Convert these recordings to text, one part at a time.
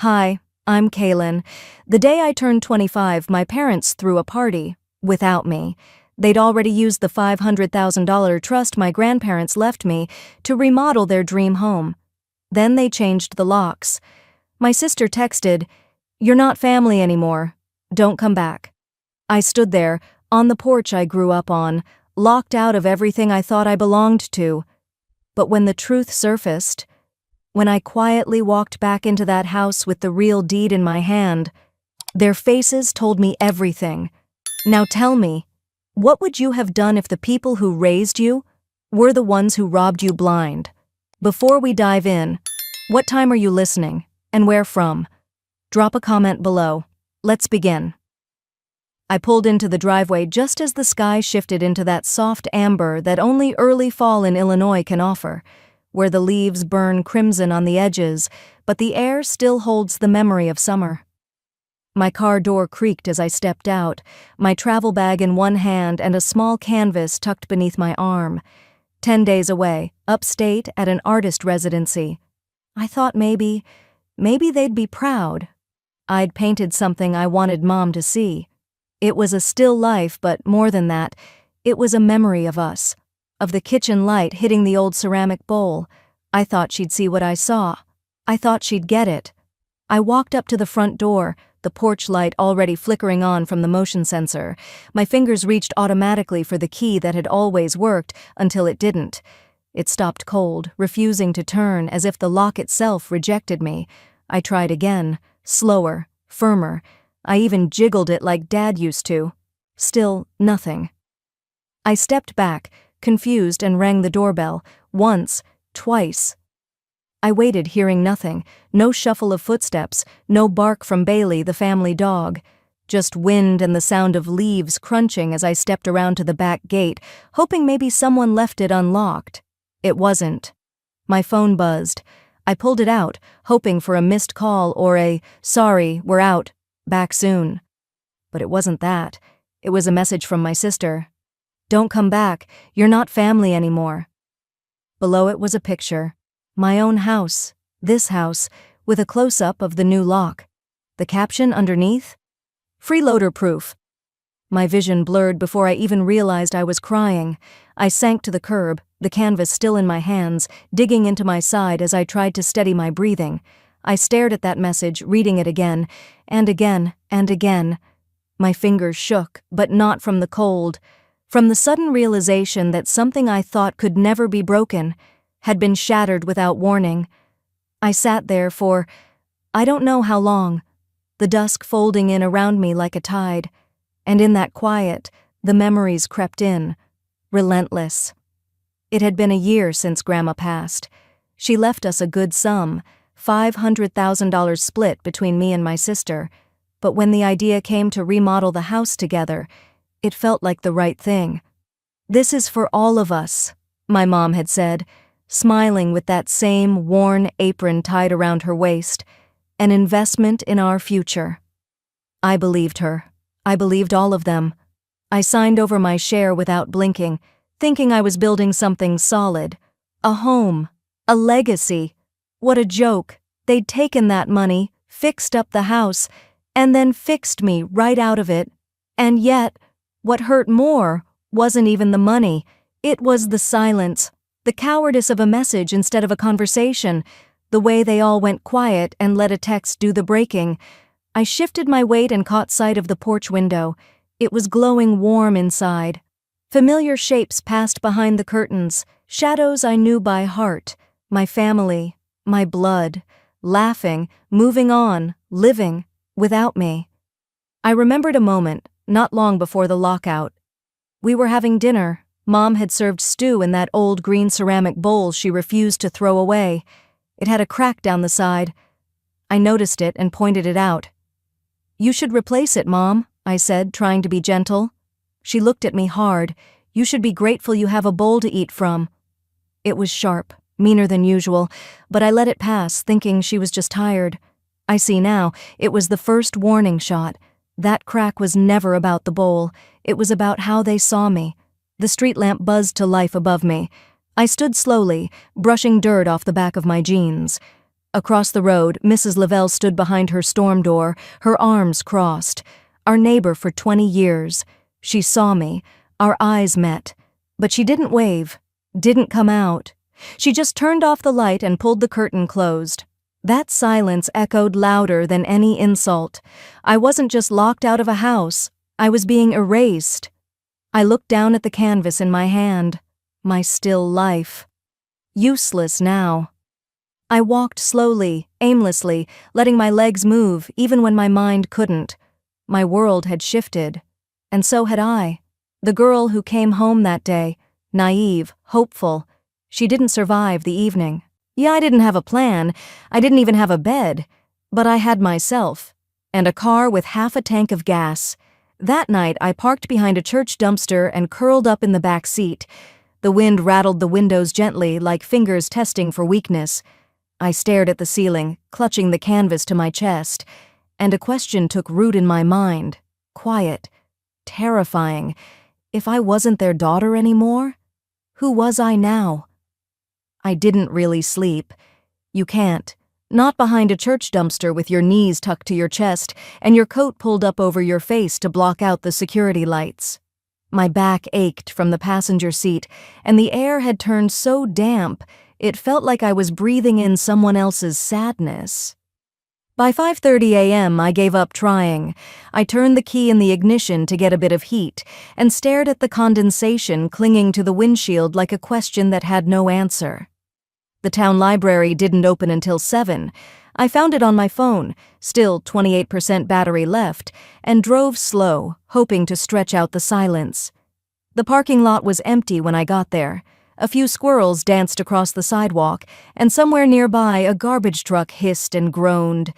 Hi, I'm Kaylin. The day I turned 25, my parents threw a party. Without me. They'd already used the $500,000 trust my grandparents left me to remodel their dream home. Then they changed the locks. My sister texted, "You're not family anymore. Don't come back." I stood there, on the porch I grew up on, locked out of everything I thought I belonged to. But when the truth surfaced, when I quietly walked back into that house with the real deed in my hand, their faces told me everything. Now tell me, what would you have done if the people who raised you were the ones who robbed you blind? Before we dive in, what time are you listening, and where from? Drop a comment below. Let's begin. I pulled into the driveway just as the sky shifted into that soft amber that only early fall in Illinois can offer, where the leaves burn crimson on the edges, but the air still holds the memory of summer. My car door creaked as I stepped out, my travel bag in one hand and a small canvas tucked beneath my arm. 10 days away, upstate at an artist residency. I thought maybe they'd be proud. I'd painted something I wanted Mom to see. It was a still life, but more than that, it was a memory of us, of the kitchen light hitting the old ceramic bowl. I thought she'd see what I saw. I thought she'd get it. I walked up to the front door, the porch light already flickering on from the motion sensor. My fingers reached automatically for the key that had always worked until it didn't. It stopped cold, refusing to turn, as if the lock itself rejected me. I tried again, slower, firmer. I even jiggled it like Dad used to. Still, nothing. I stepped back, confused, and rang the doorbell. Once, twice. I waited, hearing nothing. No shuffle of footsteps, no bark from Bailey, the family dog. Just wind and the sound of leaves crunching as I stepped around to the back gate, hoping maybe someone left it unlocked. It wasn't. My phone buzzed. I pulled it out, hoping for a missed call or a, "Sorry, we're out. Back soon." But it wasn't that. It was a message from my sister. "Don't come back. You're not family anymore." Below it was a picture. My own house, this house, with a close-up of the new lock. The caption underneath? "Freeloader proof." My vision blurred before I even realized I was crying. I sank to the curb, the canvas still in my hands, digging into my side as I tried to steady my breathing. I stared at that message, reading it again, and again, and again. My fingers shook, but not from the cold. From the sudden realization that something I thought could never be broken had been shattered without warning. I sat there for, I don't know how long, the dusk folding in around me like a tide, and in that quiet, the memories crept in, relentless. It had been a year since Grandma passed. She left us a good sum, $500,000 split between me and my sister, but when the idea came to remodel the house together, it felt like the right thing. "This is for all of us," my mom had said, smiling with that same worn apron tied around her waist, "an investment in our future." I believed her. I believed all of them. I signed over my share without blinking, thinking I was building something solid. A home. A legacy. What a joke. They'd taken that money, fixed up the house, and then fixed me right out of it. And yet, what hurt more wasn't even the money. It was the silence. The cowardice of a message instead of a conversation, the way they all went quiet and let a text do the breaking. I shifted my weight and caught sight of the porch window. It was glowing warm inside. Familiar shapes passed behind the curtains, shadows I knew by heart, my family, my blood, laughing, moving on, living, without me. I remembered a moment, not long before the lockout. We were having dinner. Mom had served stew in that old green ceramic bowl she refused to throw away. It had a crack down the side. I noticed it and pointed it out. "You should replace it, Mom," I said, trying to be gentle. She looked at me hard. "You should be grateful you have a bowl to eat from." It was sharp, meaner than usual, but I let it pass, thinking she was just tired. I see now, it was the first warning shot. That crack was never about the bowl. It was about how they saw me. The street lamp buzzed to life above me. I stood slowly, brushing dirt off the back of my jeans. Across the road, Mrs. Lavelle stood behind her storm door, her arms crossed. Our neighbor for 20 years. She saw me. Our eyes met. But she didn't wave, didn't come out. She just turned off the light and pulled the curtain closed. That silence echoed louder than any insult. I wasn't just locked out of a house. I was being erased. I looked down at the canvas in my hand. My still life. Useless now. I walked slowly, aimlessly, letting my legs move even when my mind couldn't. My world had shifted. And so had I. The girl who came home that day, naive, hopeful. She didn't survive the evening. Yeah, I didn't have a plan. I didn't even have a bed. But I had myself. And a car with half a tank of gas. That night, I parked behind a church dumpster and curled up in the back seat. The wind rattled the windows gently, like fingers testing for weakness. I stared at the ceiling, clutching the canvas to my chest. And a question took root in my mind. Quiet. Terrifying. If I wasn't their daughter anymore, who was I now? I didn't really sleep. You can't. Not behind a church dumpster with your knees tucked to your chest and your coat pulled up over your face to block out the security lights. My back ached from the passenger seat, and the air had turned so damp, it felt like I was breathing in someone else's sadness. By 5:30 a.m., I gave up trying. I turned the key in the ignition to get a bit of heat and stared at the condensation clinging to the windshield like a question that had no answer. The town library didn't open until 7. I found it on my phone, still 28% battery left, and drove slow, hoping to stretch out the silence. The parking lot was empty when I got there. A few squirrels danced across the sidewalk, and somewhere nearby a garbage truck hissed and groaned.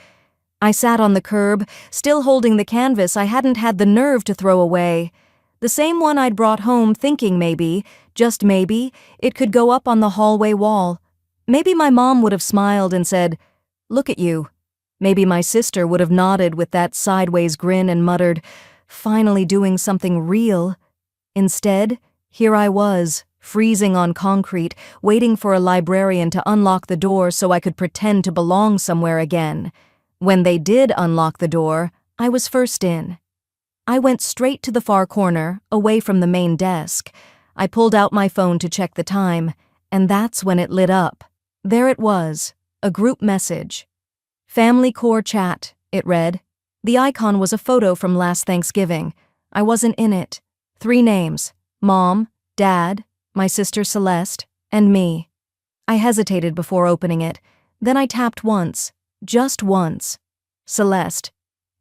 I sat on the curb, still holding the canvas I hadn't had the nerve to throw away. The same one I'd brought home thinking maybe, just maybe, it could go up on the hallway wall. Maybe my mom would have smiled and said, "Look at you." Maybe my sister would have nodded with that sideways grin and muttered, "Finally doing something real." Instead, here I was, freezing on concrete, waiting for a librarian to unlock the door so I could pretend to belong somewhere again. When they did unlock the door, I was first in. I went straight to the far corner, away from the main desk. I pulled out my phone to check the time, and that's when it lit up. There it was, a group message. Family Core Chat, it read. The icon was a photo from last Thanksgiving. I wasn't in it. 3 names, Mom, Dad, my sister Celeste, and me. I hesitated before opening it. Then I tapped once, just once. Celeste.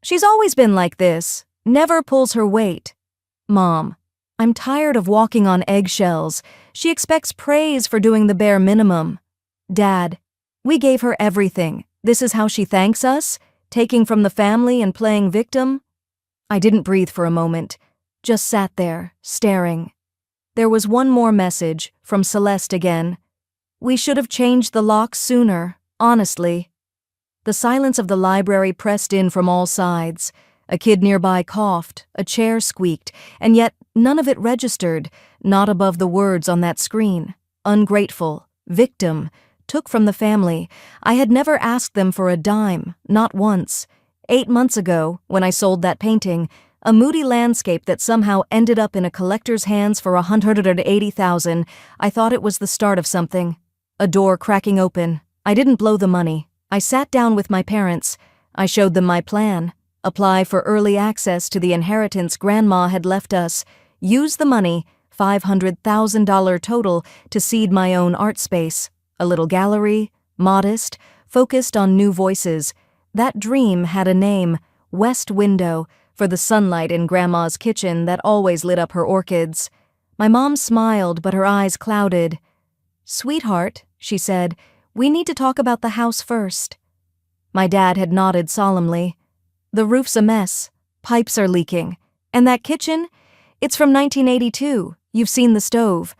She's always been like this, never pulls her weight. Mom. I'm tired of walking on eggshells. She expects praise for doing the bare minimum. Dad. We gave her everything. This is how she thanks us? Taking from the family and playing victim? I didn't breathe for a moment, just sat there, staring. There was one more message, from Celeste again. We should have changed the locks sooner, honestly. The silence of the library pressed in from all sides. A kid nearby coughed, a chair squeaked, and yet none of it registered, not above the words on that screen. Ungrateful, victim, took from the family. I had never asked them for a dime, not once. 8 months ago, when I sold that painting, a moody landscape that somehow ended up in a collector's hands for $180,000, I thought it was the start of something. A door cracking open. I didn't blow the money. I sat down with my parents. I showed them my plan. Apply for early access to the inheritance Grandma had left us. Use the money, $500,000 total, to seed my own art space. A little gallery, modest, focused on new voices. That dream had a name, West Window, for the sunlight in Grandma's kitchen that always lit up her orchids. My mom smiled, but her eyes clouded. "Sweetheart," she said, "we need to talk about the house first." My dad had nodded solemnly. "The roof's a mess. Pipes are leaking. And that kitchen? It's from 1982. You've seen the stove."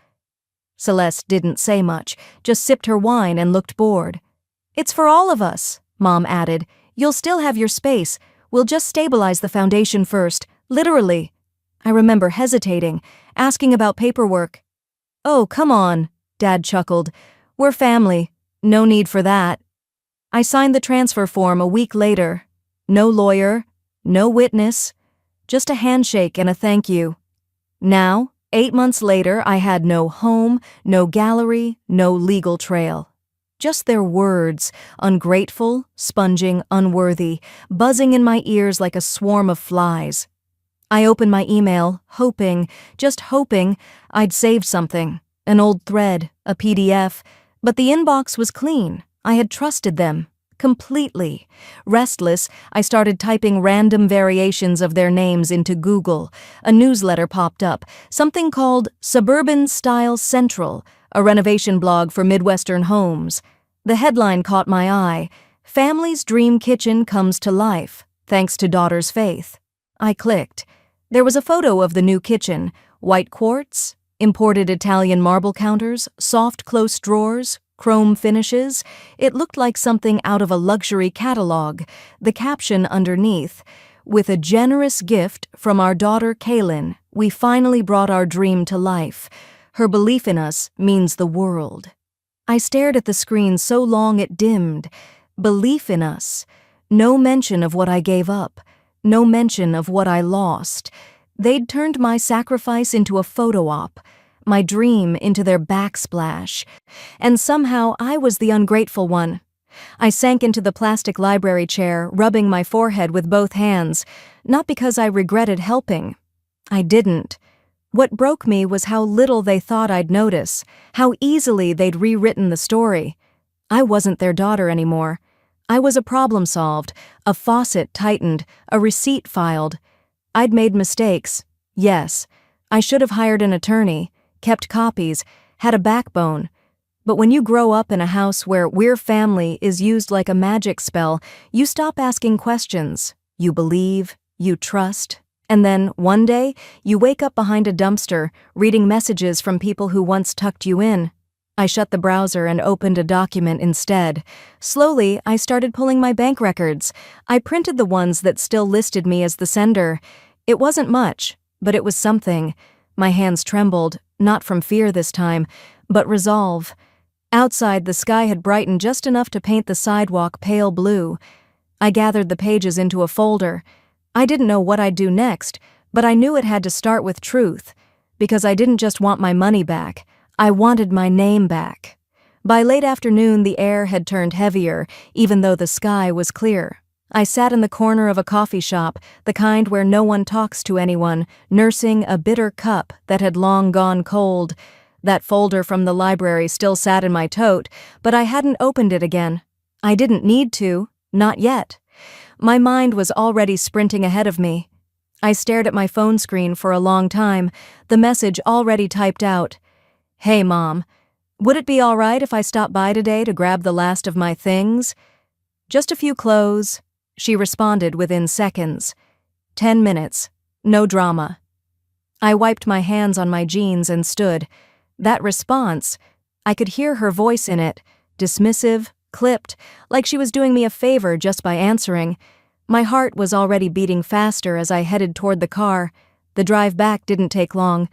Celeste didn't say much, just sipped her wine and looked bored. "It's for all of us," Mom added. "You'll still have your space. We'll just stabilize the foundation first, literally." I remember hesitating, asking about paperwork. "Oh, come on," Dad chuckled. "We're family. No need for that." I signed the transfer form a week later. No lawyer, no witness, just a handshake and a thank you. Now, 8 months later, I had no home, no gallery, no legal trail. Just their words, ungrateful, sponging, unworthy, buzzing in my ears like a swarm of flies. I opened my email, hoping, just hoping, I'd saved something, an old thread, a PDF, but the inbox was clean. I had trusted them, completely. Restless, I started typing random variations of their names into Google. A newsletter popped up, something called Suburban Style Central, a renovation blog for Midwestern homes. The headline caught my eye, Family's Dream Kitchen Comes to Life, thanks to daughter's faith. I clicked. There was a photo of the new kitchen, white quartz, imported Italian marble counters, soft close drawers, chrome finishes. It looked like something out of a luxury catalog. The caption underneath, with a generous gift from our daughter Kaylin, we finally brought our dream to life. Her belief in us means the world. I stared at the screen so long it dimmed. Belief in us. No mention of what I gave up. No mention of what I lost. They'd turned my sacrifice into a photo op, my dream into their backsplash, and somehow I was the ungrateful one. I sank into the plastic library chair, rubbing my forehead with both hands, not because I regretted helping. I didn't. What broke me was how little they thought I'd notice, how easily they'd rewritten the story. I wasn't their daughter anymore. I was a problem solved, a faucet tightened, a receipt filed. I'd made mistakes, yes. I should have hired an attorney, kept copies, had a backbone. But when you grow up in a house where "we're family" is used like a magic spell, you stop asking questions. You believe, you trust, and then, one day, you wake up behind a dumpster, reading messages from people who once tucked you in. I shut the browser and opened a document instead. Slowly, I started pulling my bank records. I printed the ones that still listed me as the sender. It wasn't much, but it was something. My hands trembled, not from fear this time, but resolve. Outside, the sky had brightened just enough to paint the sidewalk pale blue. I gathered the pages into a folder. I didn't know what I'd do next, but I knew it had to start with truth, because I didn't just want my money back. I wanted my name back. By late afternoon, the air had turned heavier, even though the sky was clear. I sat in the corner of a coffee shop, the kind where no one talks to anyone, nursing a bitter cup that had long gone cold. That folder from the library still sat in my tote, but I hadn't opened it again. I didn't need to, not yet. My mind was already sprinting ahead of me. I stared at my phone screen for a long time, the message already typed out. Hey, Mom, would it be all right if I stopped by today to grab the last of my things? Just a few clothes, she responded within seconds. 10 minutes. No drama. I wiped my hands on my jeans and stood. That response, I could hear her voice in it, dismissive, clipped, like she was doing me a favor just by answering. My heart was already beating faster as I headed toward the car. The drive back didn't take long.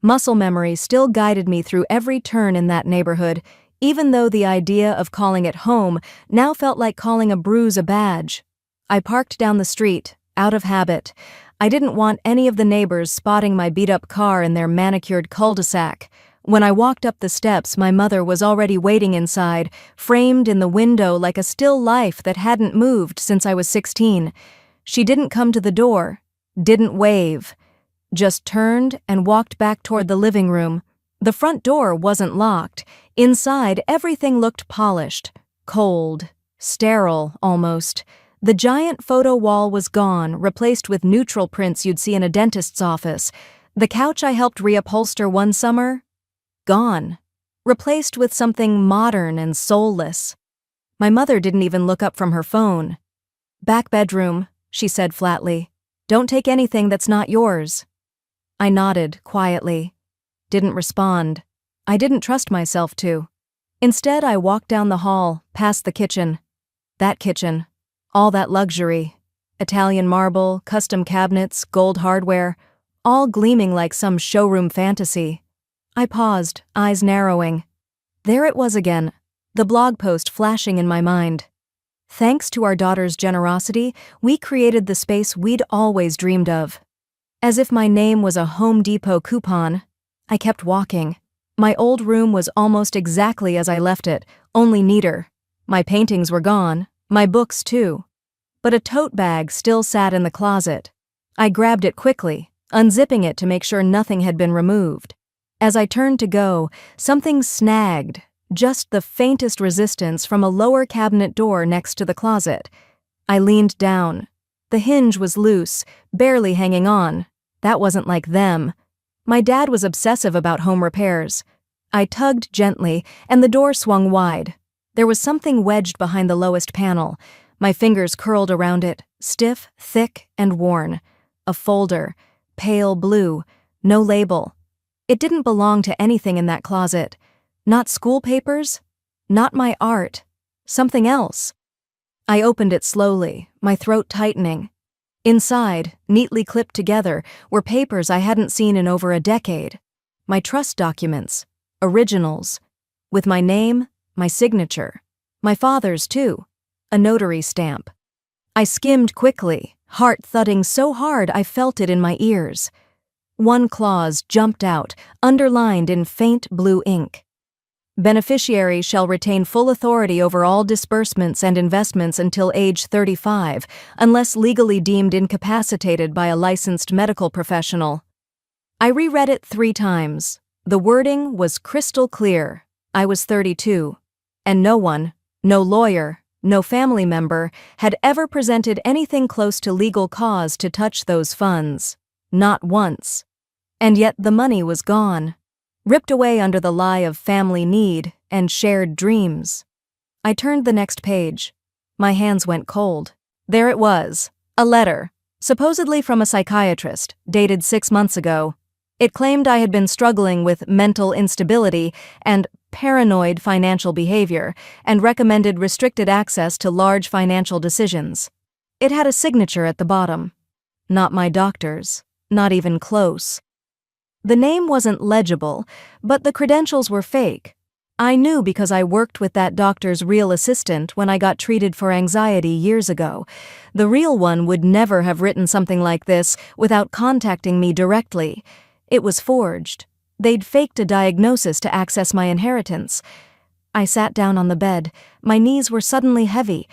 Muscle memory still guided me through every turn in that neighborhood, even though the idea of calling it home now felt like calling a bruise a badge. I parked down the street, out of habit. I didn't want any of the neighbors spotting my beat-up car in their manicured cul-de-sac. When I walked up the steps, my mother was already waiting inside, framed in the window like a still life that hadn't moved since I was 16. She didn't come to the door, didn't wave. Just turned and walked back toward the living room. The front door wasn't locked. Inside, everything looked polished, cold, sterile almost. The giant photo wall was gone, replaced with neutral prints you'd see in a dentist's office. The couch I helped reupholster one summer? Gone. Replaced with something modern and soulless. My mother didn't even look up from her phone. Back bedroom, she said flatly. Don't take anything that's not yours. I nodded quietly. Didn't respond. I didn't trust myself to. Instead, I walked down the hall, past the kitchen. That kitchen. All that luxury. Italian marble, custom cabinets, gold hardware, all gleaming like some showroom fantasy. I paused, eyes narrowing. There it was again, the blog post flashing in my mind. Thanks to our daughter's generosity, we created the space we'd always dreamed of. As if my name was a Home Depot coupon, I kept walking. My old room was almost exactly as I left it, only neater. My paintings were gone, my books too. But a tote bag still sat in the closet. I grabbed it quickly, unzipping it to make sure nothing had been removed. As I turned to go, something snagged, just the faintest resistance from a lower cabinet door next to the closet. I leaned down. The hinge was loose, barely hanging on. That wasn't like them. My dad was obsessive about home repairs. I tugged gently, and the door swung wide. There was something wedged behind the lowest panel. My fingers curled around it, stiff, thick, and worn. A folder, pale blue, no label. It didn't belong to anything in that closet. Not school papers, not my art, something else. I opened it slowly, my throat tightening. Inside, neatly clipped together, were papers I hadn't seen in over a decade. My trust documents, originals, with my name, my signature, my father's too, a notary stamp. I skimmed quickly, heart thudding so hard I felt it in my ears. One clause jumped out, underlined in faint blue ink. Beneficiary shall retain full authority over all disbursements and investments until age 35, unless legally deemed incapacitated by a licensed medical professional. I reread it 3 times. The wording was crystal clear. I was 32, and no one, no lawyer, no family member, had ever presented anything close to legal cause to touch those funds. Not once. And yet the money was gone. Ripped away under the lie of family need and shared dreams. I turned the next page. My hands went cold. There it was, a letter, supposedly from a psychiatrist, dated 6 months ago. It claimed I had been struggling with mental instability and paranoid financial behavior, and recommended restricted access to large financial decisions. It had a signature at the bottom. Not my doctor's, not even close. The name wasn't legible, but the credentials were fake. I knew because I worked with that doctor's real assistant when I got treated for anxiety years ago. The real one would never have written something like this without contacting me directly. It was forged. They'd faked a diagnosis to access my inheritance. I sat down on the bed. My knees were suddenly heavy.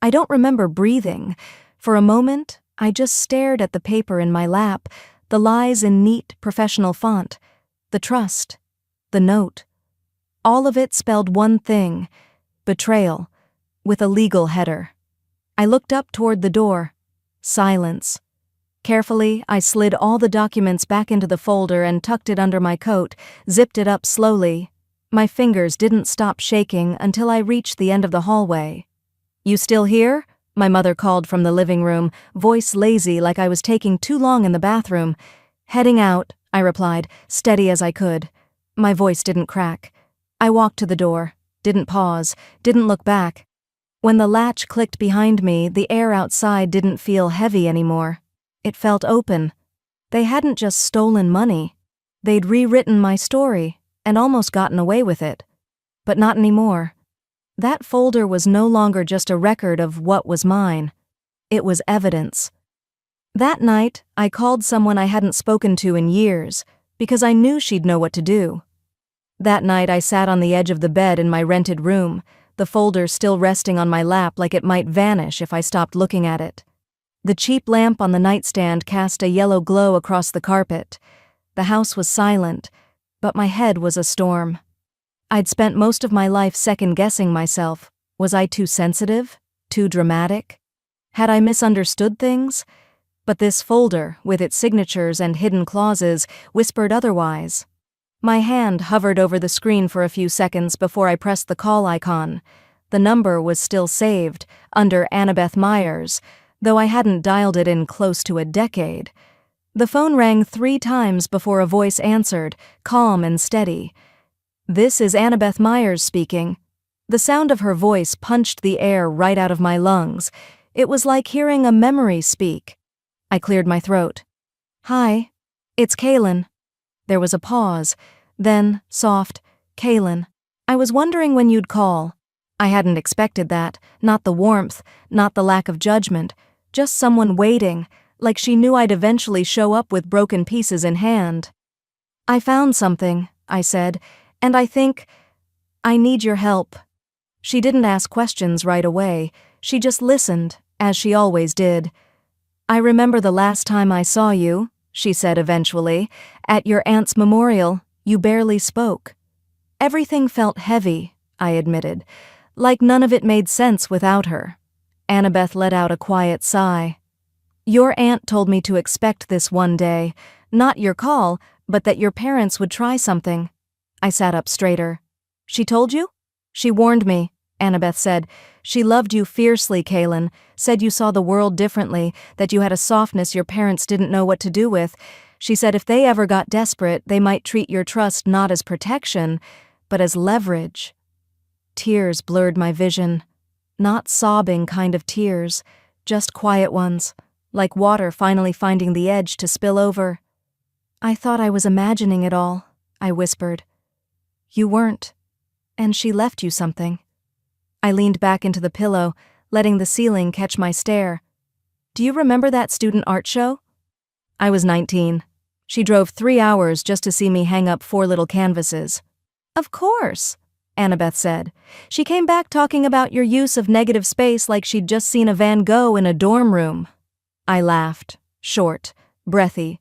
I don't remember breathing. For a moment, I just stared at the paper in my lap, the lies in neat, professional font, the trust, the note. All of it spelled one thing: betrayal, with a legal header. I looked up toward the door. Silence. Carefully, I slid all the documents back into the folder and tucked it under my coat, zipped it up slowly. My fingers didn't stop shaking until I reached the end of the hallway. "You still here?" My mother called from the living room, voice lazy like I was taking too long in the bathroom. "Heading out," I replied, steady as I could. My voice didn't crack. I walked to the door, didn't pause, didn't look back. When the latch clicked behind me, the air outside didn't feel heavy anymore. It felt open. They hadn't just stolen money. They'd rewritten my story and almost gotten away with it. But not anymore. That folder was no longer just a record of what was mine. It was evidence. That night, I called someone I hadn't spoken to in years, because I knew she'd know what to do. That night, I sat on the edge of the bed in my rented room, the folder still resting on my lap like it might vanish if I stopped looking at it. The cheap lamp on the nightstand cast a yellow glow across the carpet. The house was silent, but my head was a storm. I'd spent most of my life second-guessing myself. Was I too sensitive? Too dramatic? Had I misunderstood things? But this folder, with its signatures and hidden clauses, whispered otherwise. My hand hovered over the screen for a few seconds before I pressed the call icon. The number was still saved, under Annabeth Myers, though I hadn't dialed it in close to a decade. The phone rang 3 times before a voice answered, calm and steady. "This is Annabeth Myers speaking." The sound of her voice punched the air right out of my lungs. It was like hearing a memory speak. I cleared my throat. "Hi, it's Kaylin." There was a pause. Then, soft, "Kaylin, I was wondering when you'd call. I hadn't expected that, not the warmth, not the lack of judgment, just someone waiting, like she knew I'd eventually show up with broken pieces in hand. "I found something," I said, "and I think I need your help." She didn't ask questions right away, she just listened, as she always did. "I remember the last time I saw you," she said eventually. "At your aunt's memorial, you barely spoke." Everything felt heavy, I admitted, like none of it made sense without her. Annabeth let out a quiet sigh. "Your aunt told me to expect this one day, not your call, but that your parents would try something." I sat up straighter. "She told you?" "She warned me," Annabeth said. "She loved you fiercely, Kaylin, said you saw the world differently, that you had a softness your parents didn't know what to do with. She said if they ever got desperate, they might treat your trust not as protection, but as leverage." Tears blurred my vision. Not sobbing kind of tears, just quiet ones, like water finally finding the edge to spill over. "I thought I was imagining it all," I whispered. "You weren't. And she left you something." I leaned back into the pillow, letting the ceiling catch my stare. "Do you remember that student art show?" I was 19. She drove 3 hours just to see me hang up 4 little canvases. "Of course," Annabeth said. "She came back talking about your use of negative space like she'd just seen a Van Gogh in a dorm room." I laughed, short, breathy.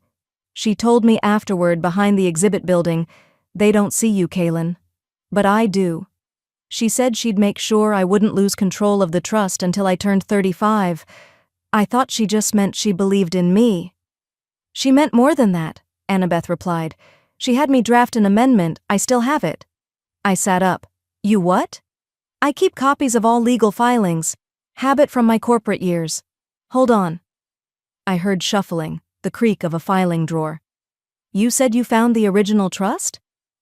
"She told me afterward behind the exhibit building, 'They don't see you, Kaylin. But I do.' She said she'd make sure I wouldn't lose control of the trust until I turned 35. I thought she just meant she believed in me." "She meant more than that," Annabeth replied. "She had me draft an amendment. I still have it." I sat up. "You what?" "I keep copies of all legal filings. Habit from my corporate years. Hold on." I heard shuffling, the creak of a filing drawer. "You said you found the original trust?"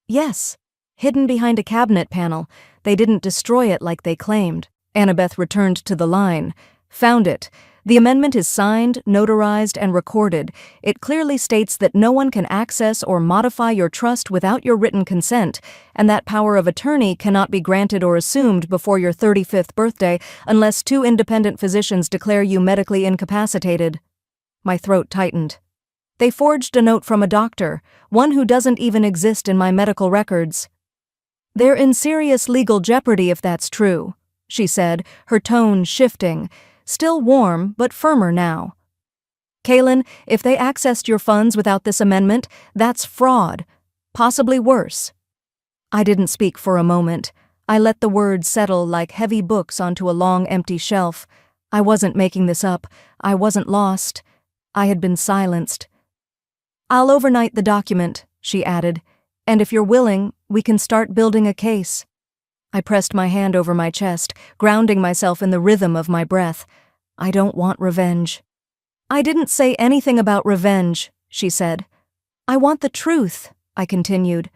"Yes. Hidden behind a cabinet panel. They didn't destroy it like they claimed." Annabeth returned to the line. "Found it. The amendment is signed, notarized, and recorded. It clearly states that no one can access or modify your trust without your written consent, and that power of attorney cannot be granted or assumed before your 35th birthday unless 2 independent physicians declare you medically incapacitated." My throat tightened. "They forged a note from a doctor, one who doesn't even exist in my medical records." "They're in serious legal jeopardy if that's true," she said, her tone shifting, still warm but firmer now. "Kaylin, if they accessed your funds without this amendment, that's fraud. Possibly worse." I didn't speak for a moment. I let the words settle like heavy books onto a long empty shelf. I wasn't making this up. I wasn't lost. I had been silenced. "I'll overnight the document," she added, "and if you're willing, we can start building a case." I pressed my hand over my chest, grounding myself in the rhythm of my breath. "I don't want revenge." "I didn't say anything about revenge," she said. "I want the truth," I continued.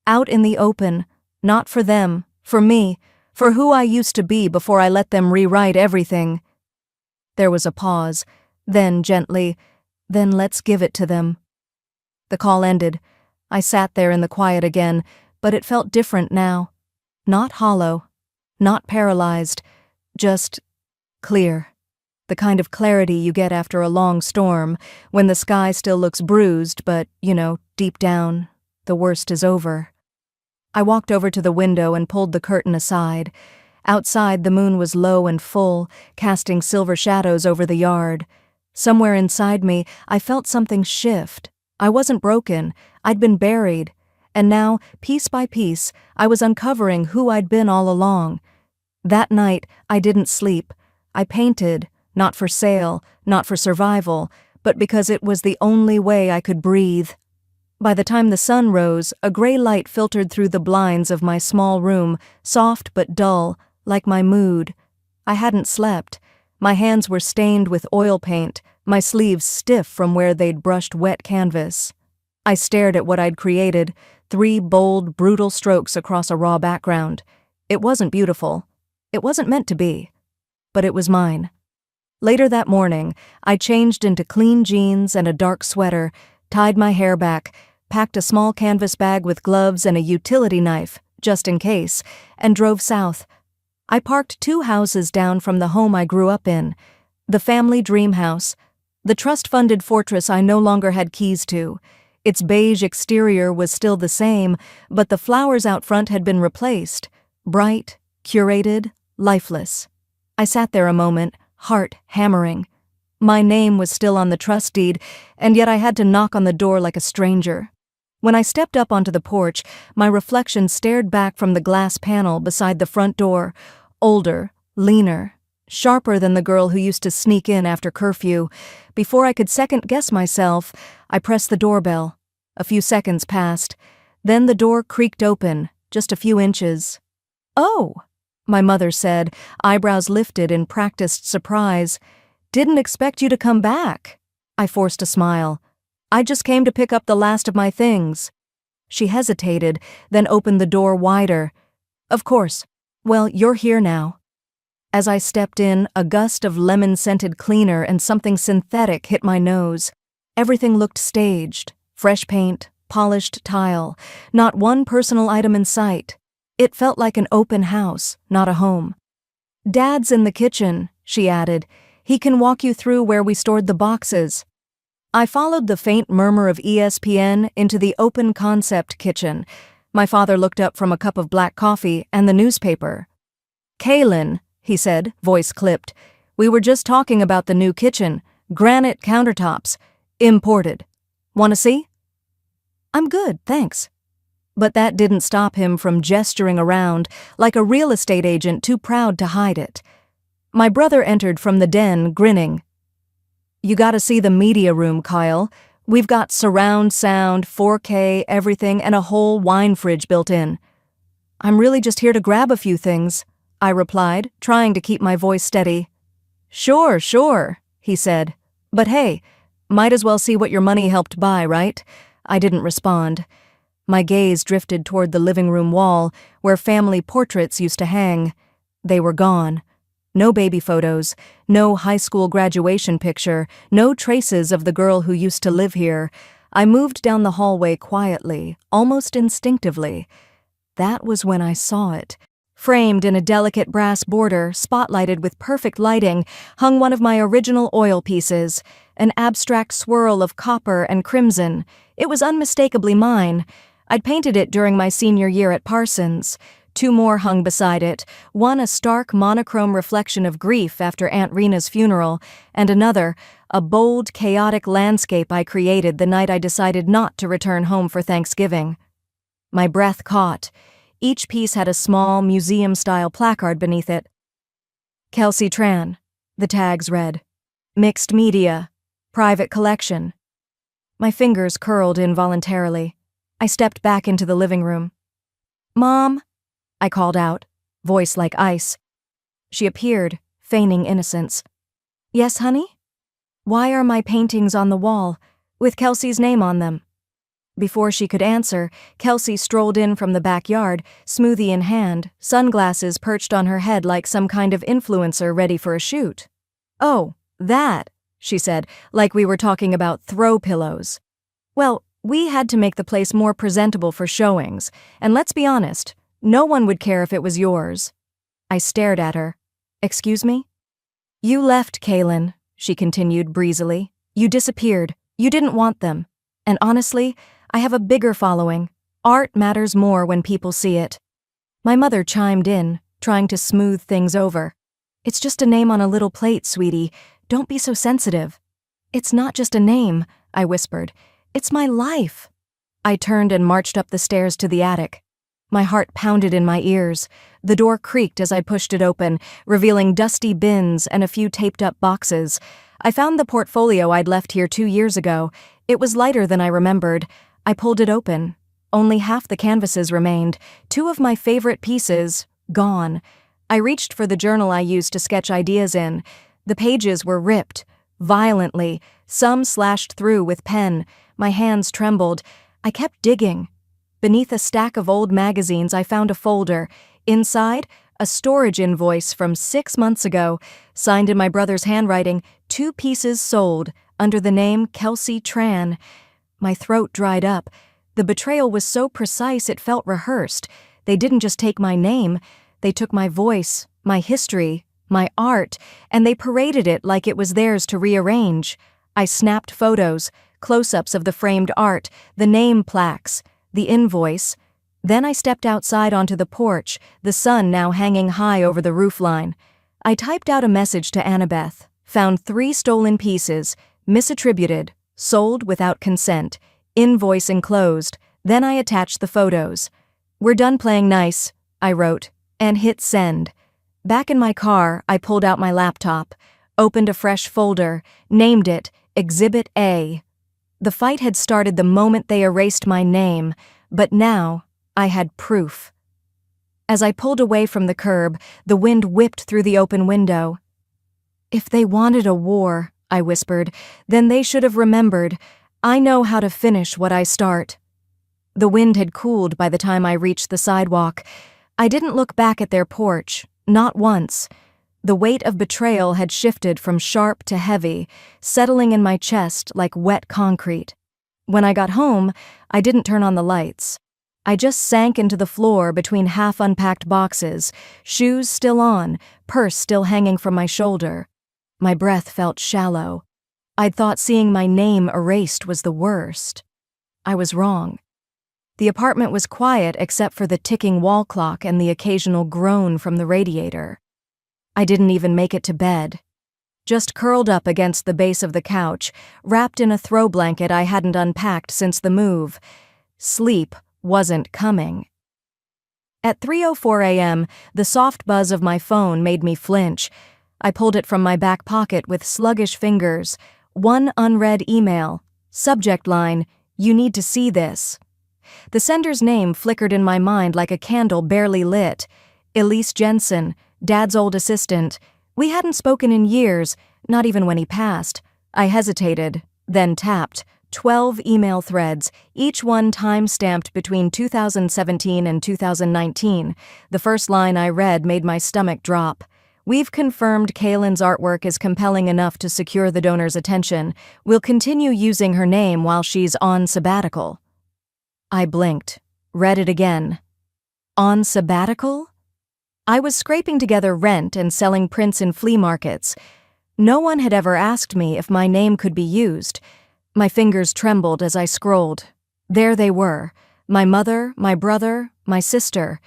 "Out in the open, not for them, for me, for who I used to be before I let them rewrite everything." There was a pause, then gently, "Then let's give it to them." The call ended. I sat there in the quiet again, but it felt different now. Not hollow, not paralyzed, just clear. The kind of clarity you get after a long storm, when the sky still looks bruised, but, deep down, the worst is over. I walked over to the window and pulled the curtain aside. Outside, the moon was low and full, casting silver shadows over the yard. Somewhere inside me, I felt something shift. I wasn't broken, I'd been buried, and now, piece by piece, I was uncovering who I'd been all along. That night, I didn't sleep. I painted, not for sale, not for survival, but because it was the only way I could breathe. By the time the sun rose, a gray light filtered through the blinds of my small room, soft but dull, like my mood. I hadn't slept. My hands were stained with oil paint, my sleeves stiff from where they'd brushed wet canvas. I stared at what I'd created, 3 bold, brutal strokes across a raw background. It wasn't beautiful. It wasn't meant to be. But it was mine. Later that morning, I changed into clean jeans and a dark sweater, tied my hair back, packed a small canvas bag with gloves and a utility knife, just in case, and drove south. I parked 2 houses down from the home I grew up in. The family dream house. The trust-funded fortress I no longer had keys to. Its beige exterior was still the same, but the flowers out front had been replaced. Bright, curated, lifeless. I sat there a moment, heart hammering. My name was still on the trust deed, and yet I had to knock on the door like a stranger. When I stepped up onto the porch, my reflection stared back from the glass panel beside the front door, older, leaner, sharper than the girl who used to sneak in after curfew. Before I could second-guess myself, I pressed the doorbell. A few seconds passed. Then the door creaked open, just a few inches. "Oh," my mother said, eyebrows lifted in practiced surprise. "Didn't expect you to come back." I forced a smile. "I just came to pick up the last of my things." She hesitated, then opened the door wider. "Of course. Well, you're here now." As I stepped in, a gust of lemon-scented cleaner and something synthetic hit my nose. Everything looked staged. Fresh paint, polished tile, not one personal item in sight. It felt like an open house, not a home. "Dad's in the kitchen," she added. "He can walk you through where we stored the boxes." I followed the faint murmur of ESPN into the open concept kitchen. My father looked up from a cup of black coffee and the newspaper. "Kaylin," he said, voice clipped, "we were just talking about the new kitchen. Granite countertops. Imported. Want to see?" "I'm good, thanks." But that didn't stop him from gesturing around like a real estate agent too proud to hide it. My brother entered from the den, grinning. "You gotta see the media room, Kyle. We've got surround sound, 4K, everything, and a whole wine fridge built in." "I'm really just here to grab a few things," I replied, trying to keep my voice steady. Sure, he said. "But hey, might as well see what your money helped buy, right?" I didn't respond. My gaze drifted toward the living room wall, where family portraits used to hang. They were gone. No baby photos, no high school graduation picture, no traces of the girl who used to live here. I moved down the hallway quietly, almost instinctively. That was when I saw it. Framed in a delicate brass border, spotlighted with perfect lighting, hung one of my original oil pieces, an abstract swirl of copper and crimson. It was unmistakably mine. I'd painted it during my senior year at Parsons. 2 more hung beside it, one a stark monochrome reflection of grief after Aunt Rena's funeral, and another, a bold, chaotic landscape I created the night I decided not to return home for Thanksgiving. My breath caught. Each piece had a small, museum-style placard beneath it. "Kelsey Tran," the tags read. "Mixed media. Private collection." My fingers curled involuntarily. I stepped back into the living room. "Mom," I called out, voice like ice. She appeared, feigning innocence. "Yes, honey?" "Why are my paintings on the wall, with Kelsey's name on them?" Before she could answer, Kelsey strolled in from the backyard, smoothie in hand, sunglasses perched on her head like some kind of influencer ready for a shoot. "Oh, that," she said, like we were talking about throw pillows. "Well, we had to make the place more presentable for showings, and let's be honest, no one would care if it was yours." I stared at her. "Excuse me?" "You left, Kaylin," she continued breezily. "You disappeared. You didn't want them. And honestly, I have a bigger following. Art matters more when people see it." My mother chimed in, trying to smooth things over. "It's just a name on a little plate, sweetie. Don't be so sensitive." "It's not just a name," I whispered. "It's my life." I turned and marched up the stairs to the attic. My heart pounded in my ears. The door creaked as I pushed it open, revealing dusty bins and a few taped-up boxes. I found the portfolio I'd left here 2 years ago. It was lighter than I remembered. I pulled it open. Only half the canvases remained. 2 of my favorite pieces, gone. I reached for the journal I used to sketch ideas in. The pages were ripped, violently, some slashed through with pen. My hands trembled. I kept digging. Beneath a stack of old magazines, I found a folder. Inside, a storage invoice from 6 months ago, signed in my brother's handwriting, 2 pieces sold, under the name Kelsey Tran. My throat dried up. The betrayal was so precise it felt rehearsed. They didn't just take my name, they took my voice, my history, my art, and they paraded it like it was theirs to rearrange. I snapped photos, close-ups of the framed art, the name plaques, the invoice. Then I stepped outside onto the porch, the sun now hanging high over the roofline. I typed out a message to Annabeth, found 3 stolen pieces, misattributed, sold without consent, invoice enclosed. Then I attached the photos. "We're done playing nice," I wrote, and hit send. Back in my car, I pulled out my laptop, opened a fresh folder, named it Exhibit A. The fight had started the moment they erased my name, but now I had proof. As I pulled away from the curb, the wind whipped through the open window. "If they wanted a war," I whispered, "then they should have remembered. I know how to finish what I start." The wind had cooled by the time I reached the sidewalk. I didn't look back at their porch, not once. The weight of betrayal had shifted from sharp to heavy, settling in my chest like wet concrete. When I got home, I didn't turn on the lights. I just sank into the floor between half-unpacked boxes, shoes still on, purse still hanging from my shoulder. My breath felt shallow. I'd thought seeing my name erased was the worst. I was wrong. The apartment was quiet except for the ticking wall clock and the occasional groan from the radiator. I didn't even make it to bed. Just curled up against the base of the couch, wrapped in a throw blanket I hadn't unpacked since the move. Sleep wasn't coming. At 3:04 a.m., the soft buzz of my phone made me flinch. I pulled it from my back pocket with sluggish fingers. One unread email. Subject line, "You need to see this." The sender's name flickered in my mind like a candle barely lit. Elise Jensen, Dad's old assistant. We hadn't spoken in years, not even when he passed. I hesitated, then tapped. 12 email threads, each one time-stamped between 2017 and 2019. The first line I read made my stomach drop. "We've confirmed Kaylin's artwork is compelling enough to secure the donor's attention. We'll continue using her name while she's on sabbatical." I blinked, read it again. On sabbatical? I was scraping together rent and selling prints in flea markets. No one had ever asked me if my name could be used. My fingers trembled as I scrolled. There they were, my mother, my brother, my sister,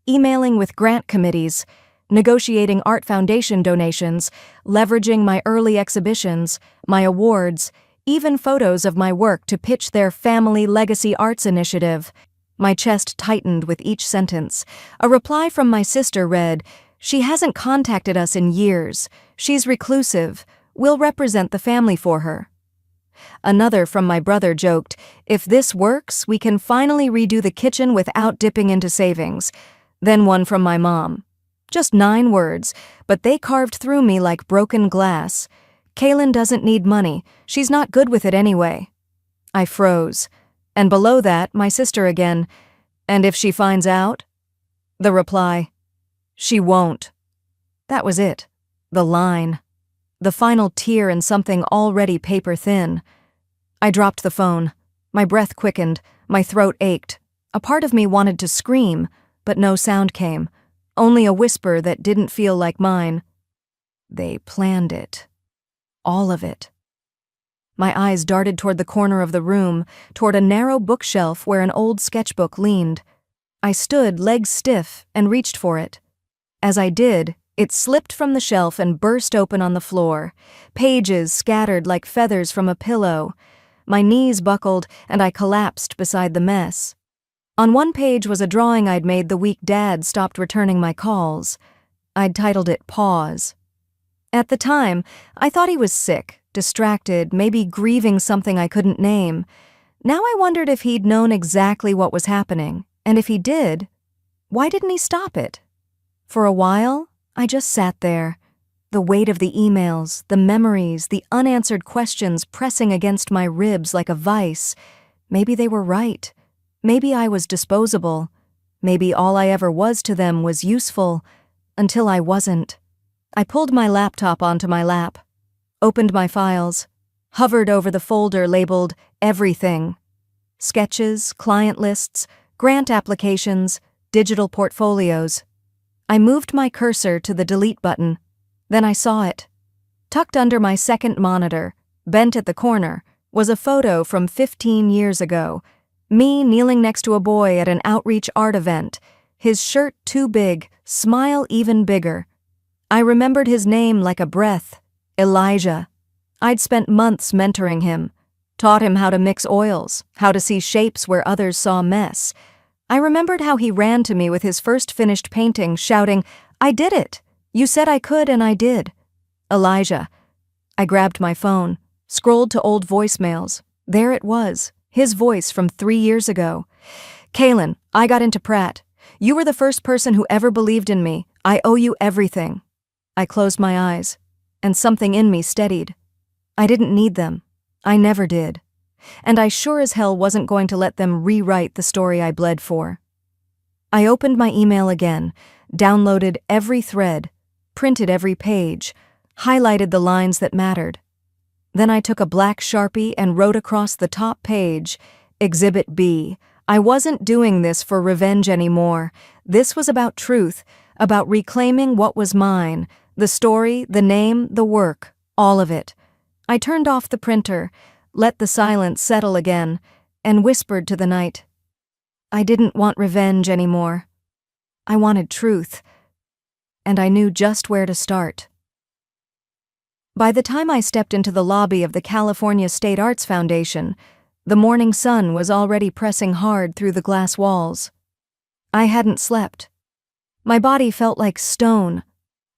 emailing with grant committees, negotiating art foundation donations, leveraging my early exhibitions, my awards, even photos of my work to pitch their Family Legacy Arts Initiative. My chest tightened with each sentence. A reply from my sister read, "She hasn't contacted us in years. She's reclusive. We'll represent the family for her." Another from my brother joked, "If this works, we can finally redo the kitchen without dipping into savings." Then one from my mom. Just 9 words, but they carved through me like broken glass. "Kaylin doesn't need money. She's not good with it anyway." I froze. And below that, my sister again. "And if she finds out?" The reply, "She won't." That was it. The line. The final tear in something already paper thin. I dropped the phone. My breath quickened. My throat ached. A part of me wanted to scream, but no sound came. Only a whisper that didn't feel like mine. They planned it. All of it. My eyes darted toward the corner of the room, toward a narrow bookshelf where an old sketchbook leaned. I stood, legs stiff, and reached for it. As I did, it slipped from the shelf and burst open on the floor, pages scattered like feathers from a pillow. My knees buckled, and I collapsed beside the mess. On one page was a drawing I'd made the week Dad stopped returning my calls. I'd titled it Pause. At the time, I thought he was sick, distracted, maybe grieving something I couldn't name. Now I wondered if he'd known exactly what was happening, and if he did, why didn't he stop it? For a while, I just sat there, the weight of the emails, the memories, the unanswered questions pressing against my ribs like a vice. Maybe they were right. Maybe I was disposable. Maybe all I ever was to them was useful, until I wasn't. I pulled my laptop onto my lap, opened my files, hovered over the folder labeled Everything. Sketches, client lists, grant applications, digital portfolios. I moved my cursor to the delete button. Then I saw it. Tucked under my second monitor, bent at the corner, was a photo from 15 years ago. Me kneeling next to a boy at an outreach art event. His shirt too big, smile even bigger. I remembered his name like a breath. Elijah. I'd spent months mentoring him. Taught him how to mix oils, how to see shapes where others saw mess. I remembered how he ran to me with his first finished painting, shouting, "I did it! You said I could and I did." Elijah. I grabbed my phone, scrolled to old voicemails. There it was, his voice from 3 years ago. "Kaylin, I got into Pratt. You were the first person who ever believed in me. I owe you everything." I closed my eyes, and something in me steadied. I didn't need them. I never did. And I sure as hell wasn't going to let them rewrite the story I bled for. I opened my email again, downloaded every thread, printed every page, highlighted the lines that mattered. Then I took a black Sharpie and wrote across the top page, Exhibit B. I wasn't doing this for revenge anymore. This was about truth, about reclaiming what was mine, the story, the name, the work, all of it. I turned off the printer, let the silence settle again, and whispered to the night. I didn't want revenge anymore. I wanted truth, and I knew just where to start. By the time I stepped into the lobby of the California State Arts Foundation, the morning sun was already pressing hard through the glass walls. I hadn't slept. My body felt like stone,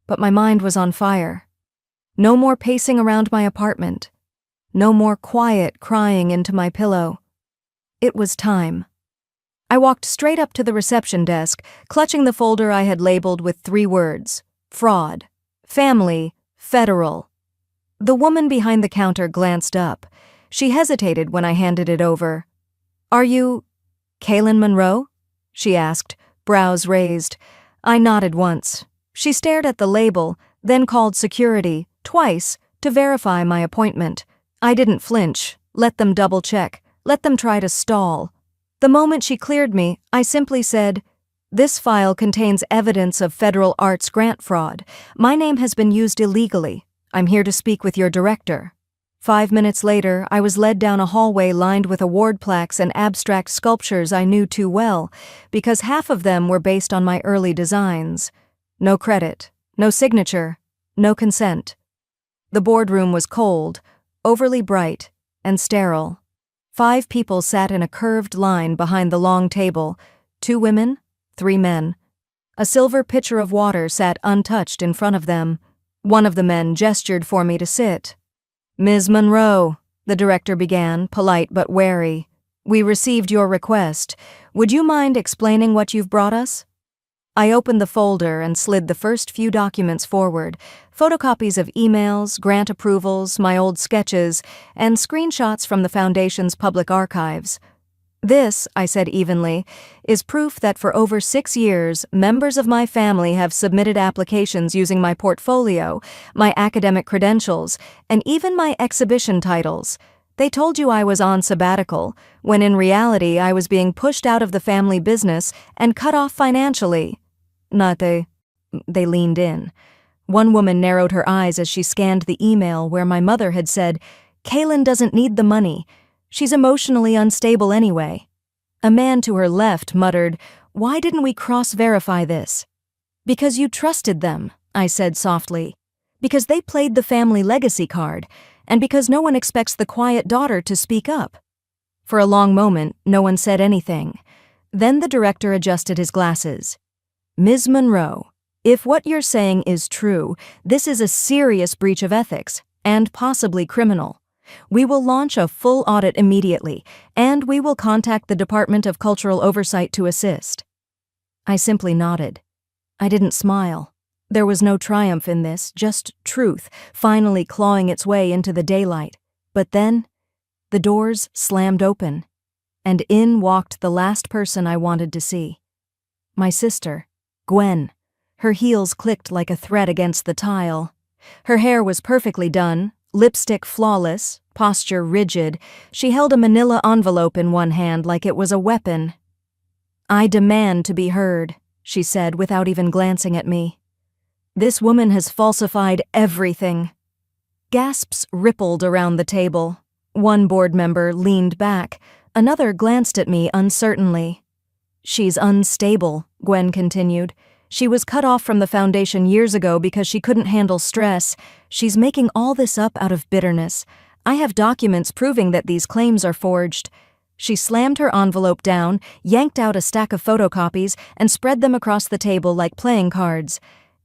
but my mind was on fire. No more pacing around my apartment. No more quiet crying into my pillow. It was time. I walked straight up to the reception desk, clutching the folder I had labeled with 3 words: fraud, family, federal. The woman behind the counter glanced up. She hesitated when I handed it over. "Are you Kaylin Monroe?" she asked, brows raised. I nodded once. She stared at the label, then called security, twice, to verify my appointment. I didn't flinch, let them double-check, let them try to stall. The moment she cleared me, I simply said, "This file contains evidence of federal arts grant fraud. My name has been used illegally. I'm here to speak with your director." 5 minutes later, I was led down a hallway lined with award plaques and abstract sculptures I knew too well, because half of them were based on my early designs. No credit, no signature, no consent. The boardroom was cold, overly bright, and sterile. 5 people sat in a curved line behind the long table, 2 women, 3 men. A silver pitcher of water sat untouched in front of them. One of the men gestured for me to sit. "Ms. Monroe," the director began, polite but wary, "we received your request. Would you mind explaining what you've brought us?" I opened the folder and slid the first few documents forward, photocopies of emails, grant approvals, my old sketches, and screenshots from the Foundation's public archives. "This," I said evenly, "is proof that for over 6 years, members of my family have submitted applications using my portfolio, my academic credentials, and even my exhibition titles. They told you I was on sabbatical, when in reality I was being pushed out of the family business and cut off financially." They leaned in. One woman narrowed her eyes as she scanned the email where my mother had said, "Kaylin doesn't need the money. She's emotionally unstable anyway." A man to her left muttered, "Why didn't we cross-verify this?" "Because you trusted them," I said softly. "Because they played the family legacy card, and because no one expects the quiet daughter to speak up." For a long moment, no one said anything. Then the director adjusted his glasses. "Ms. Monroe, if what you're saying is true, this is a serious breach of ethics, and possibly criminal. We will launch a full audit immediately, and we will contact the Department of Cultural Oversight to assist." I simply nodded. I didn't smile. There was no triumph in this, just truth, finally clawing its way into the daylight. But then, the doors slammed open, and in walked the last person I wanted to see. My sister, Gwen. Her heels clicked like a thread against the tile. Her hair was perfectly done, lipstick flawless, posture rigid. She held a manila envelope in one hand like it was a weapon. "I demand to be heard," she said without even glancing at me. "This woman has falsified everything." Gasps rippled around the table. One board member leaned back. Another glanced at me uncertainly. "She's unstable," Gwen continued. "She was cut off from the foundation years ago because she couldn't handle stress. She's making all this up out of bitterness. I have documents proving that these claims are forged." She slammed her envelope down, yanked out a stack of photocopies, and spread them across the table like playing cards.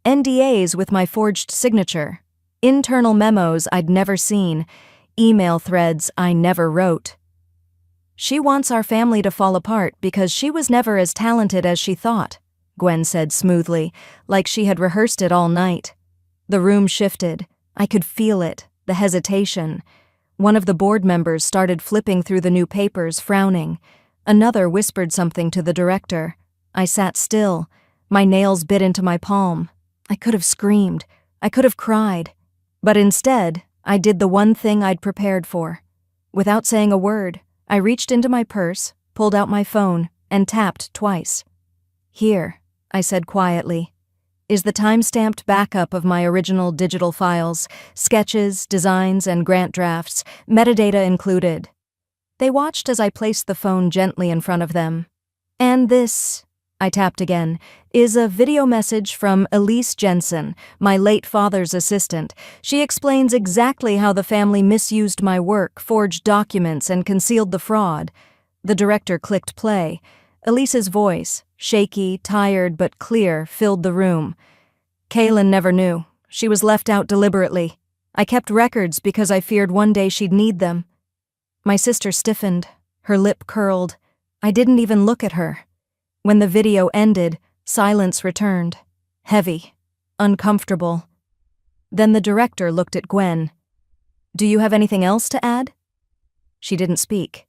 NDAs with my forged signature. Internal memos I'd never seen. Email threads I never wrote. "She wants our family to fall apart because she was never as talented as she thought," Gwen said smoothly, like she had rehearsed it all night. The room shifted. I could feel it, the hesitation. One of the board members started flipping through the new papers, frowning. Another whispered something to the director. I sat still. My nails bit into my palm. I could have screamed. I could have cried. But instead, I did the one thing I'd prepared for. Without saying a word, I reached into my purse, pulled out my phone, and tapped twice. "Here," I said quietly, "is the time-stamped backup of my original digital files, sketches, designs, and grant drafts, metadata included." They watched as I placed the phone gently in front of them. "And this," I tapped again, "is a video message from Elise Jensen, my late father's assistant. She explains exactly how the family misused my work, forged documents, and concealed the fraud." The director clicked play. Elise's voice, shaky, tired, but clear, filled the room. "Kaylin never knew. She was left out deliberately. I kept records because I feared one day she'd need them." My sister stiffened. Her lip curled. I didn't even look at her. When the video ended, silence returned. Heavy. Uncomfortable. Then the director looked at Gwen. "Do you have anything else to add?" She didn't speak.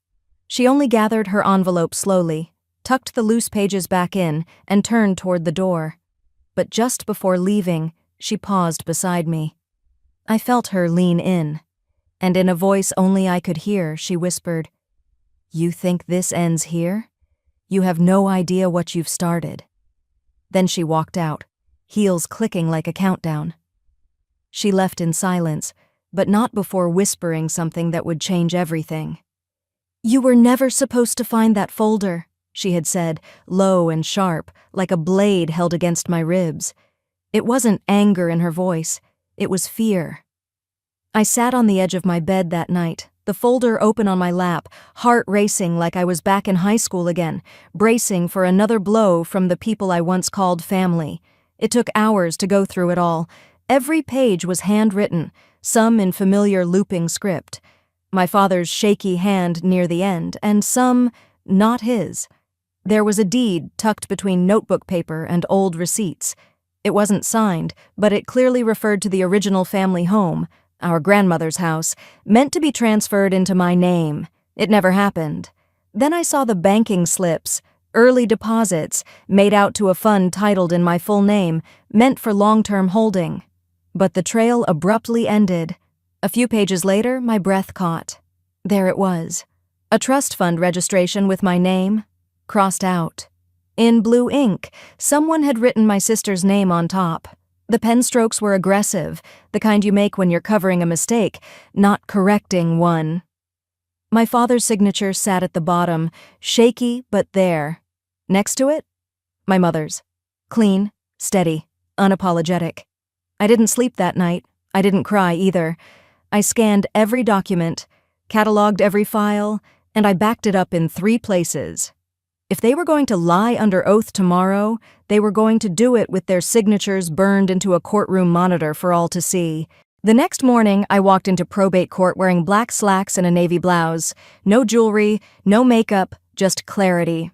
She only gathered her envelope slowly, tucked the loose pages back in, and turned toward the door. But just before leaving, she paused beside me. I felt her lean in, and in a voice only I could hear, she whispered, "You think this ends here? You have no idea what you've started." Then she walked out, heels clicking like a countdown. She left in silence, but not before whispering something that would change everything. "You were never supposed to find that folder," she had said, low and sharp, like a blade held against my ribs. It wasn't anger in her voice, it was fear. I sat on the edge of my bed that night, the folder open on my lap, heart racing like I was back in high school again, bracing for another blow from the people I once called family. It took hours to go through it all. Every page was handwritten, some in familiar looping script. My father's shaky hand near the end, and some not his. There was a deed tucked between notebook paper and old receipts. It wasn't signed, but it clearly referred to the original family home, our grandmother's house, meant to be transferred into my name. It never happened. Then I saw the banking slips, early deposits, made out to a fund titled in my full name, meant for long-term holding. But the trail abruptly ended. A few pages later, my breath caught. There it was. A trust fund registration with my name, crossed out. In blue ink, someone had written my sister's name on top. The pen strokes were aggressive, the kind you make when you're covering a mistake, not correcting one. My father's signature sat at the bottom, shaky but there. Next to it, my mother's. Clean, steady, unapologetic. I didn't sleep that night. I didn't cry either. I scanned every document, cataloged every file, and I backed it up in 3 places. If they were going to lie under oath tomorrow, they were going to do it with their signatures burned into a courtroom monitor for all to see. The next morning, I walked into probate court wearing black slacks and a navy blouse. No jewelry, no makeup, just clarity.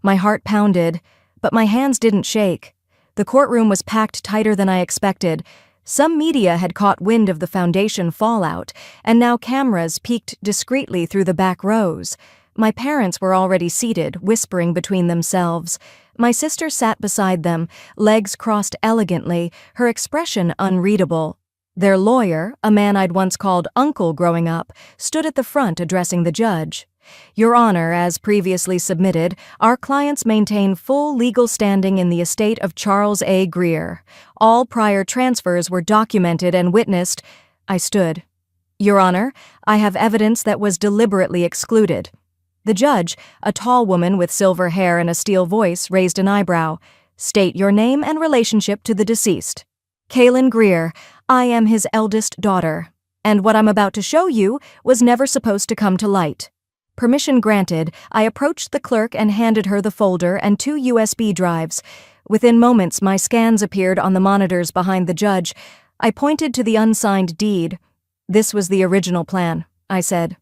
My heart pounded, but my hands didn't shake. The courtroom was packed tighter than I expected. Some media had caught wind of the foundation fallout, and now cameras peeked discreetly through the back rows. My parents were already seated, whispering between themselves. My sister sat beside them, legs crossed elegantly, her expression unreadable. Their lawyer, a man I'd once called uncle growing up, stood at the front addressing the judge. Your Honor, as previously submitted, our clients maintain full legal standing in the estate of Charles A. Greer. All prior transfers were documented and witnessed. I stood. Your Honor, I have evidence that was deliberately excluded. The judge, a tall woman with silver hair and a steel voice, raised an eyebrow. State your name and relationship to the deceased. Kaylin Greer. I am his eldest daughter. And what I'm about to show you was never supposed to come to light. Permission granted, I approached the clerk and handed her the folder and 2 USB drives. Within moments, my scans appeared on the monitors behind the judge. I pointed to the unsigned deed. This was the original plan, I said.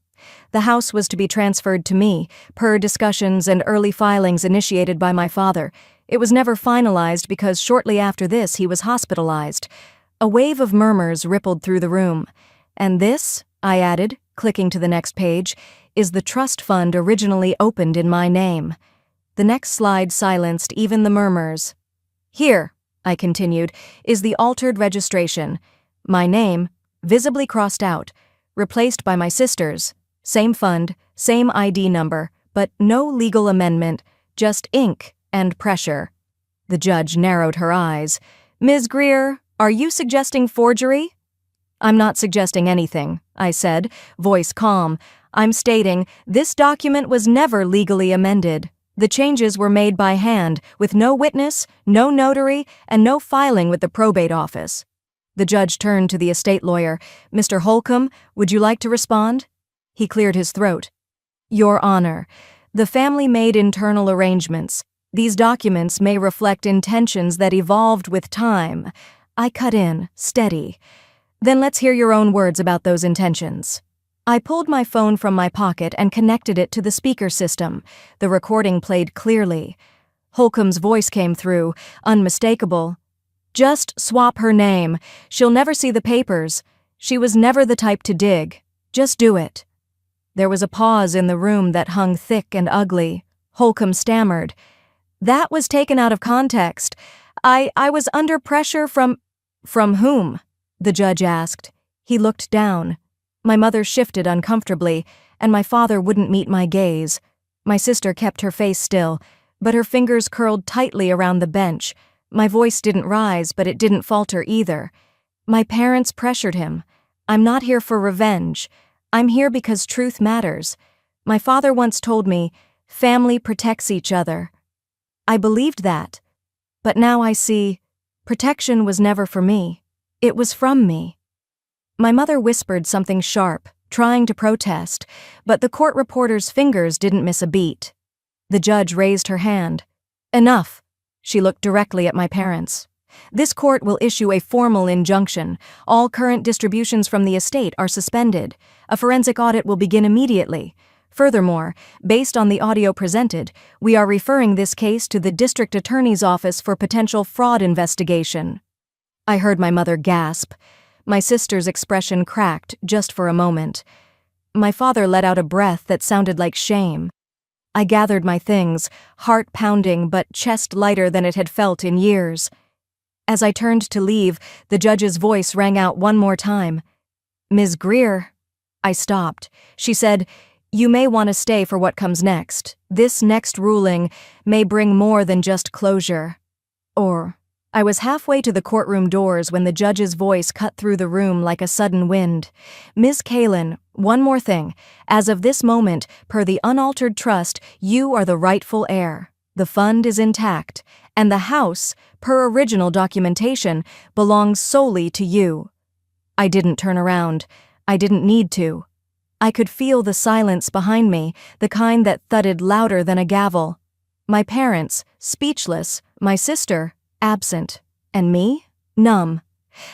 The house was to be transferred to me, per discussions and early filings initiated by my father. It was never finalized because shortly after this he was hospitalized. A wave of murmurs rippled through the room. And this, I added, clicking to the next page, is the trust fund originally opened in my name. The next slide silenced even the murmurs. Here, I continued, is the altered registration. My name, visibly crossed out, replaced by my sister's. Same fund, same ID number, but no legal amendment, just ink and pressure. The judge narrowed her eyes. Ms. Greer, are you suggesting forgery? I'm not suggesting anything, I said, voice calm. I'm stating this document was never legally amended. The changes were made by hand, with no witness, no notary, and no filing with the probate office. The judge turned to the estate lawyer. Mr. Holcomb, would you like to respond? He cleared his throat. Your Honor, the family made internal arrangements. These documents may reflect intentions that evolved with time. I cut in, steady. Then let's hear your own words about those intentions. I pulled my phone from my pocket and connected it to the speaker system. The recording played clearly. Holcomb's voice came through, unmistakable. Just swap her name. She'll never see the papers. She was never the type to dig. Just do it. There was a pause in the room that hung thick and ugly. Holcomb stammered. That was taken out of context. I was under pressure from whom? The judge asked. He looked down. My mother shifted uncomfortably, and my father wouldn't meet my gaze. My sister kept her face still, but her fingers curled tightly around the bench. My voice didn't rise, but it didn't falter either. My parents pressured him. I'm not here for revenge. I'm here because truth matters. My father once told me, family protects each other. I believed that. But now I see, protection was never for me. It was from me. My mother whispered something sharp, trying to protest, but the court reporter's fingers didn't miss a beat. The judge raised her hand. Enough. She looked directly at my parents. This court will issue a formal injunction. All current distributions from the estate are suspended. A forensic audit will begin immediately. Furthermore, based on the audio presented, we are referring this case to the district attorney's office for potential fraud investigation. I heard my mother gasp. My sister's expression cracked just for a moment. My father let out a breath that sounded like shame. I gathered my things, heart pounding but chest lighter than it had felt in years. As I turned to leave, the judge's voice rang out one more time. Ms. Greer. I stopped. She said, you may want to stay for what comes next. This next ruling may bring more than just closure. I was halfway to the courtroom doors when the judge's voice cut through the room like a sudden wind. Ms. Kaylin, one more thing. As of this moment, per the unaltered trust, you are the rightful heir. The fund is intact, and the house, per original documentation, belongs solely to you. I didn't turn around. I didn't need to. I could feel the silence behind me, the kind that thudded louder than a gavel. My parents, speechless, my sister, absent. And me? Numb.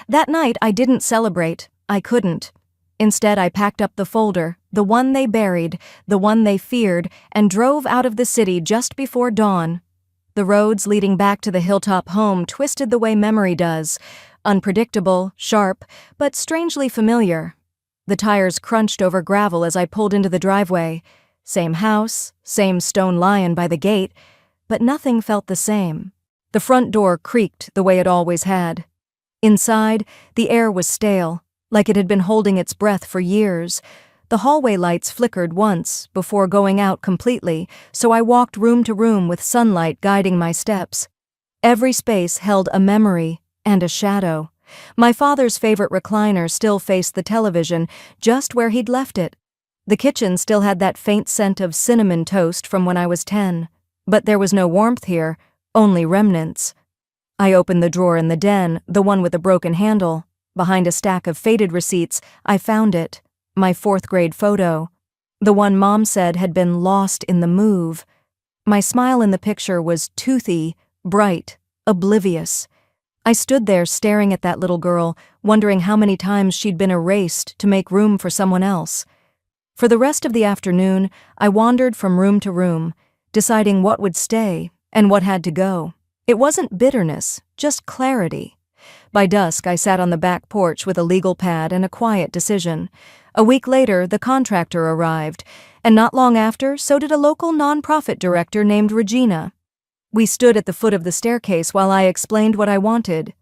That night I didn't celebrate. I couldn't. Instead I packed up the folder, the one they buried, the one they feared, and drove out of the city just before dawn. The roads leading back to the hilltop home twisted the way memory does. Unpredictable, sharp, but strangely familiar. The tires crunched over gravel as I pulled into the driveway. Same house, same stone lion by the gate, but nothing felt the same. The front door creaked the way it always had. Inside, the air was stale, like it had been holding its breath for years. The hallway lights flickered once before going out completely, so I walked room to room with sunlight guiding my steps. Every space held a memory and a shadow. My father's favorite recliner still faced the television, just where he'd left it. The kitchen still had that faint scent of cinnamon toast from when I was 10. But there was no warmth here, only remnants. I opened the drawer in the den, the one with the broken handle. Behind a stack of faded receipts, I found it. My 4th grade photo. The one Mom said had been lost in the move. My smile in the picture was toothy, bright, oblivious. I stood there staring at that little girl, wondering how many times she'd been erased to make room for someone else. For the rest of the afternoon, I wandered from room to room, deciding what would stay and what had to go. It wasn't bitterness, just clarity. By dusk, I sat on the back porch with a legal pad and a quiet decision. A week later, the contractor arrived, and not long after, so did a local nonprofit director named Regina. We stood at the foot of the staircase while I explained what I wanted.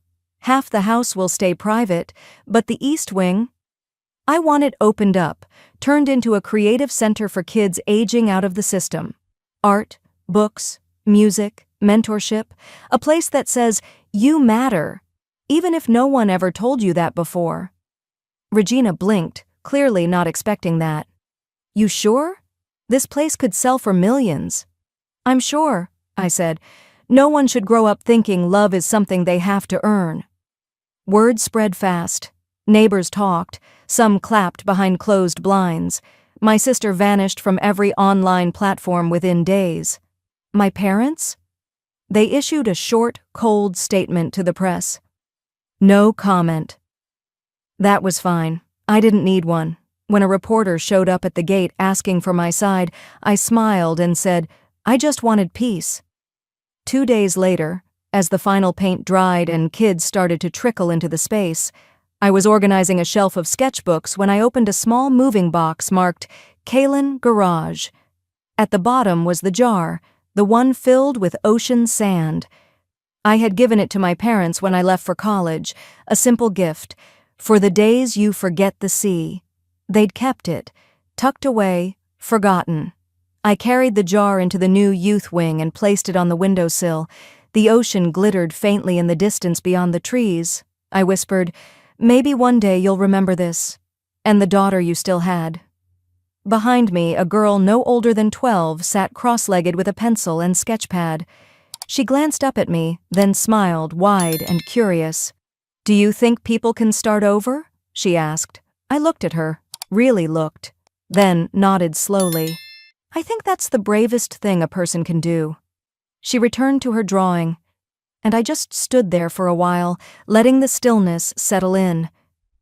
Half the house will stay private, but the east wing, I want it opened up, turned into a creative center for kids aging out of the system. Art, books, music, mentorship, a place that says, you matter, even if no one ever told you that before. Regina blinked, clearly not expecting that. You sure? This place could sell for millions. I'm sure, I said. No one should grow up thinking love is something they have to earn. Word spread fast. Neighbors talked. Some clapped behind closed blinds. My sister vanished from every online platform within days. My parents? They issued a short, cold statement to the press. No comment. That was fine. I didn't need one. When a reporter showed up at the gate asking for my side, I smiled and said, I just wanted peace. 2 days later, as the final paint dried and kids started to trickle into the space, I was organizing a shelf of sketchbooks when I opened a small moving box marked Kaylin Garage. At the bottom was the jar, the one filled with ocean sand. I had given it to my parents when I left for college, a simple gift, for the days you forget the sea. They'd kept it, tucked away, forgotten. I carried the jar into the new youth wing and placed it on the windowsill. The ocean glittered faintly in the distance beyond the trees. I whispered, maybe one day you'll remember this, and the daughter you still had. Behind me, a girl no older than 12 sat cross-legged with a pencil and sketchpad. She glanced up at me, then smiled, wide and curious. Do you think people can start over? She asked. I looked at her, really looked, then nodded slowly. I think that's the bravest thing a person can do. She returned to her drawing, and I just stood there for a while, letting the stillness settle in.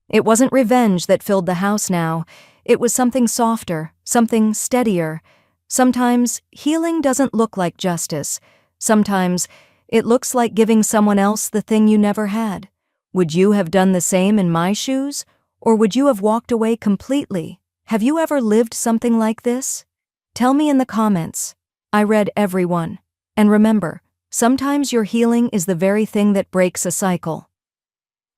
It wasn't revenge that filled the house now. It was something softer, something steadier. Sometimes healing doesn't look like justice. Sometimes it looks like giving someone else the thing you never had. Would you have done the same in my shoes? Or would you have walked away completely? Have you ever lived something like this? Tell me in the comments. I read every one. And remember, sometimes your healing is the very thing that breaks a cycle.